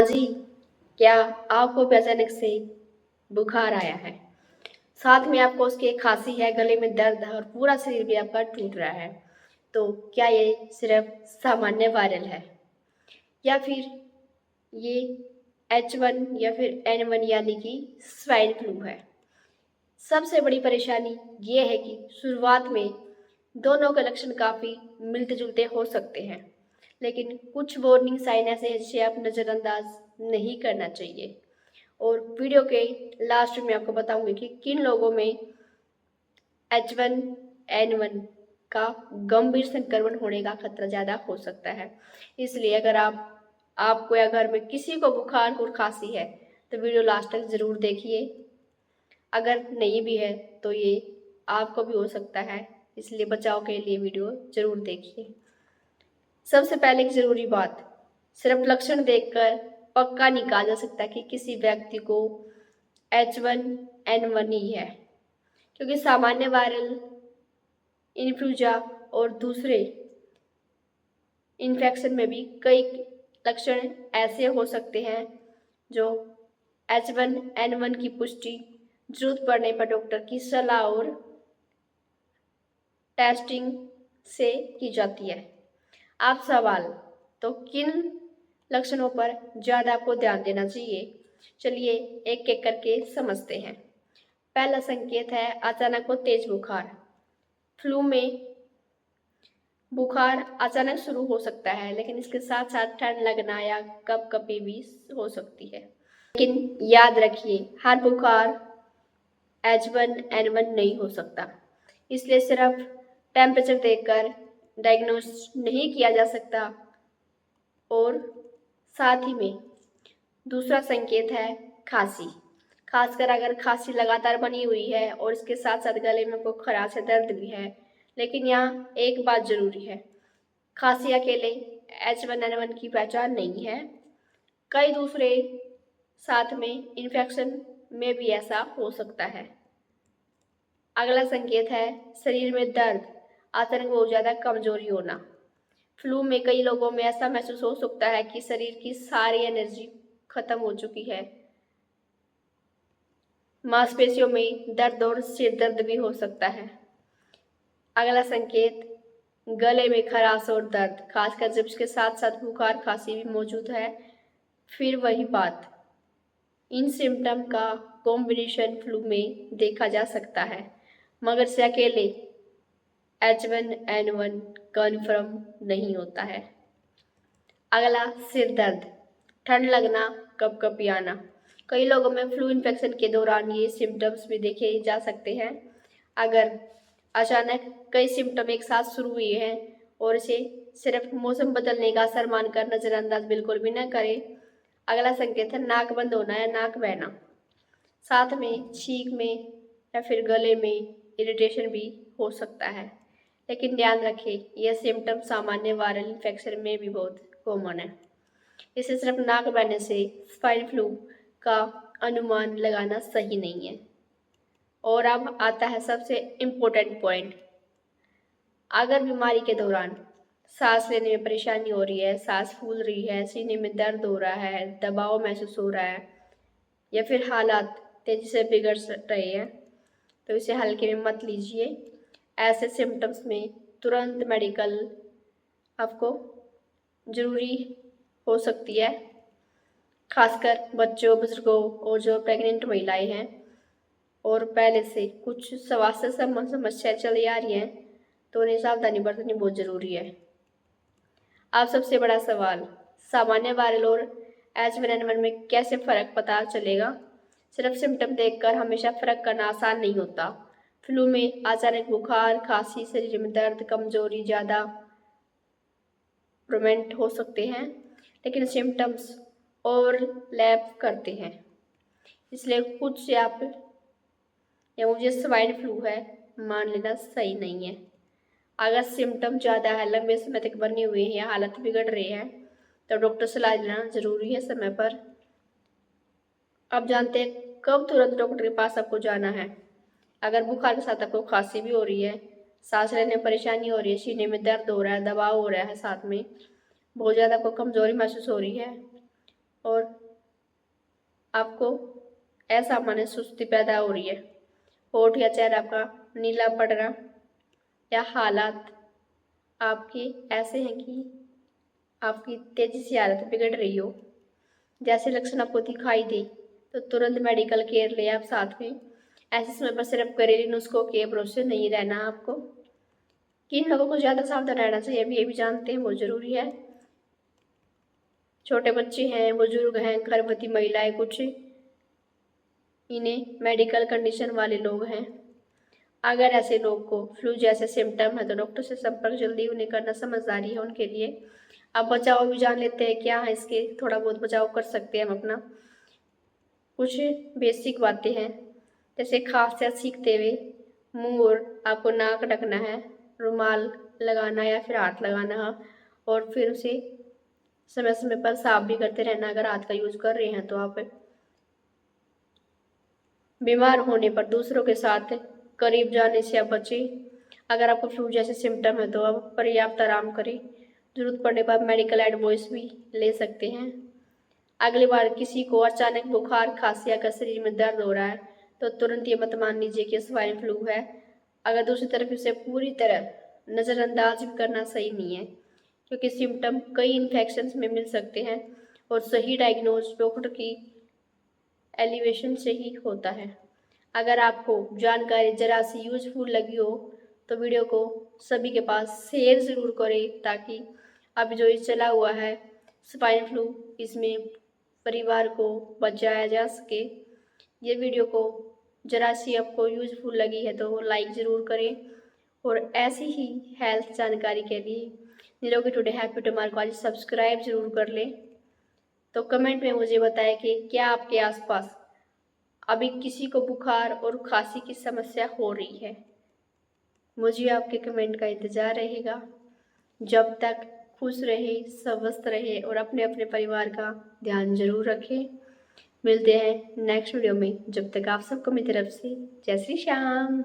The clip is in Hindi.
जी, क्या आपको भी अचानक से बुखार आया है? साथ में आपको उसकी खांसी है, गले में दर्द है और पूरा शरीर भी आपका टूट रहा है। तो क्या ये सिर्फ सामान्य वायरल है या फिर ये H1 या फिर N1 यानी कि स्वाइन फ्लू है? सबसे बड़ी परेशानी ये है कि शुरुआत में दोनों के लक्षण काफ़ी मिलते-जुलते हो सकते हैं, लेकिन कुछ वार्निंग साइन ऐसे हैं जिसे आप नज़रअंदाज नहीं करना चाहिए। और वीडियो के लास्ट में आपको बताऊंगी कि किन लोगों में H1N1 का गंभीर संक्रमण होने का खतरा ज़्यादा हो सकता है। इसलिए अगर आपको या घर में किसी को बुखार और खांसी है तो वीडियो लास्ट तक ज़रूर देखिए। अगर नहीं भी है तो ये आपको भी हो सकता है, इसलिए बचाव के लिए वीडियो ज़रूर देखिए। सबसे पहले एक ज़रूरी बात, सिर्फ लक्षण देखकर पक्का नहीं कहा जा सकता कि किसी व्यक्ति को H1N1 ही है, क्योंकि सामान्य वायरल इन्फ्लुएंजा और दूसरे इन्फेक्शन में भी कई लक्षण ऐसे हो सकते हैं जो H1N1 की पुष्टि जरूरत पड़ने पर डॉक्टर की सलाह और टेस्टिंग से की जाती है। आप सवाल, तो किन लक्षणों पर ज़्यादा आपको ध्यान देना चाहिए? चलिए एक एक करके समझते हैं। पहला संकेत है अचानक और तेज बुखार। फ्लू में बुखार अचानक शुरू हो सकता है, लेकिन इसके साथ साथ ठंड लगना या कँपकँपी भी हो सकती है। लेकिन याद रखिए, हर बुखार H1N1 नहीं हो सकता, इसलिए सिर्फ टेम्परेचर देखकर डायग्नोस नहीं किया जा सकता। और साथ ही में दूसरा संकेत है खांसी। खासकर अगर खांसी लगातार बनी हुई है और इसके साथ साथ गले में कोई खराश या दर्द भी है। लेकिन यहाँ एक बात जरूरी है, खांसी अकेले H1N1 की पहचान नहीं है। कई दूसरे साथ में इन्फेक्शन में भी ऐसा हो सकता है। अगला संकेत है शरीर में दर्द, अचानक बहुत ज़्यादा कमजोरी होना। फ्लू में कई लोगों में ऐसा महसूस हो सकता है कि शरीर की सारी एनर्जी खत्म हो चुकी है। मांसपेशियों में दर्द और सिर दर्द भी हो सकता है। अगला संकेत गले में खराश और दर्द, खासकर जब इसके साथ साथ बुखार खांसी भी मौजूद है। फिर वही बात, इन सिम्टम का कॉम्बिनेशन फ्लू में देखा जा सकता है, मगर से अकेले H1N1 कन्फर्म नहीं होता है। अगला सिर दर्द, ठंड लगना, कँपकँपी आना। कई लोगों में फ्लू इन्फेक्शन के दौरान ये सिम्टम्स भी देखे जा सकते हैं। अगर अचानक कई सिम्टम एक साथ शुरू हुए हैं और इसे सिर्फ मौसम बदलने का असर मानकर नज़रअंदाज बिल्कुल भी न करें। अगला संकेत है नाक बंद होना या नाक बहना, साथ में छींक में या फिर गले में इरिटेशन भी हो सकता है। लेकिन ध्यान रखें, यह सिम्टम सामान्य वायरल इन्फेक्शन में भी बहुत कॉमन है। इसे सिर्फ नाक बहने से स्वाइन फ्लू का अनुमान लगाना सही नहीं है। और अब आता है सबसे इम्पोर्टेंट पॉइंट, अगर बीमारी के दौरान सांस लेने में परेशानी हो रही है, सांस फूल रही है, सीने में दर्द हो रहा है, दबाव महसूस हो रहा है या फिर हालात तेजी से बिगड़ रहे हैं, तो इसे हल्के में मत लीजिए। ऐसे सिम्टम्स में तुरंत मेडिकल आपको ज़रूरी हो सकती है, खासकर बच्चों, बुजुर्गों और जो प्रेग्नेंट महिलाएं हैं और पहले से कुछ स्वास्थ्य संबंधी समस्या चली आ रही हैं, तो उन्हें सावधानी बरतनी बहुत ज़रूरी है। अब सबसे बड़ा सवाल, सामान्य वायरल और H1N1 में कैसे फ़र्क पता चलेगा? सिर्फ सिम्टम देखकर हमेशा फ़र्क करना आसान नहीं होता। फ्लू में अचानक बुखार, खांसी, शरीर में दर्द, कमजोरी ज़्यादा प्रोमेंट हो सकते हैं, लेकिन सिम्टम्स ओवरलैप करते हैं। इसलिए खुद से आप या मुझे स्वाइन फ्लू है मान लेना सही नहीं है। अगर सिम्टम ज़्यादा है, लंबे समय तक बने हुए हैं या हालत बिगड़ रही है, तो डॉक्टर से सलाह लेना ज़रूरी है समय पर। अब जानते हैं कब तुरंत डॉक्टर के पास आपको जाना है। अगर बुखार के साथ आपको खांसी भी हो रही है, सांस लेने में परेशानी हो रही है, सीने में दर्द हो रहा है, दबाव हो रहा है, साथ में बहुत ज़्यादा आपको कमजोरी महसूस हो रही है, और आपको असामान्य सुस्ती पैदा हो रही है, होठ या चेहरा आपका नीला पड़ना या हालात आपके ऐसे हैं कि आपकी तेजी से आदत बिगड़ रही हो, जैसे लक्षण आपको दिखाई दे तो तुरंत मेडिकल केयर ले आप साथ में। ऐसे समय पर सिर्फ घरेलू नुस्खों के भरोसे नहीं रहना आपको। किन लोगों को ज़्यादा सावधान रहना चाहिए अभी ये भी जानते हैं, बहुत ज़रूरी है। छोटे बच्चे हैं, बुजुर्ग हैं, गर्भवती महिलाएं, कुछ इन्हें मेडिकल कंडीशन वाले लोग हैं। अगर ऐसे लोग को फ्लू जैसे सिम्टम है तो डॉक्टर से संपर्क जल्दी उन्हें करना समझदारी है उनके लिए। अब बचाव भी जान लेते हैं क्या है इसके, थोड़ा बहुत बचाव कर सकते हैं हम अपना। कुछ बेसिक बातें हैं, जैसे खांसते सीखते हुए मुंह और आपको नाक ढकना है, रुमाल लगाना या फिर हाथ लगाना है, और फिर उसे समय समय पर साफ भी करते रहना अगर हाथ का यूज कर रहे हैं तो आप। बीमार होने पर दूसरों के साथ करीब जाने से आप बचें। अगर आपको फ्लू जैसे सिम्टम है तो आप पर्याप्त आराम करें, जरूरत पड़ने पर मेडिकल एडवाइस भी ले सकते हैं। अगली बार किसी को अचानक बुखार, खांसी या अगर शरीर में दर्द हो रहा है तो तुरंत ये मत मान लीजिए कि स्वाइन फ्लू है। अगर दूसरी तरफ इसे पूरी तरह नज़रअंदाज भी करना सही नहीं है, क्योंकि सिम्टम कई इन्फेक्शन में मिल सकते हैं और सही डायग्नोज डॉक्टर की एलिवेशन से ही होता है। अगर आपको जानकारी जरा सी यूजफुल लगी हो तो वीडियो को सभी के पास शेयर ज़रूर करें, ताकि अभी जो ये चला हुआ है स्वाइन फ्लू, इसमें परिवार को बचाया जा सके। ये वीडियो को जरा सी आपको यूजफुल लगी है तो लाइक ज़रूर करें, और ऐसी ही हेल्थ जानकारी के लिए निरोगी टुडे हैप्पी टुमारो को आज सब्सक्राइब ज़रूर कर लें। तो कमेंट में मुझे बताएं कि क्या आपके आसपास अभी किसी को बुखार और खांसी की समस्या हो रही है। मुझे आपके कमेंट का इंतज़ार रहेगा। जब तक खुश रहे, स्वस्थ रहे और अपने अपने परिवार का ध्यान जरूर रखें। मिलते हैं नेक्स्ट वीडियो में, जब तक आप सबको मेरी तरफ से जय श्री श्याम।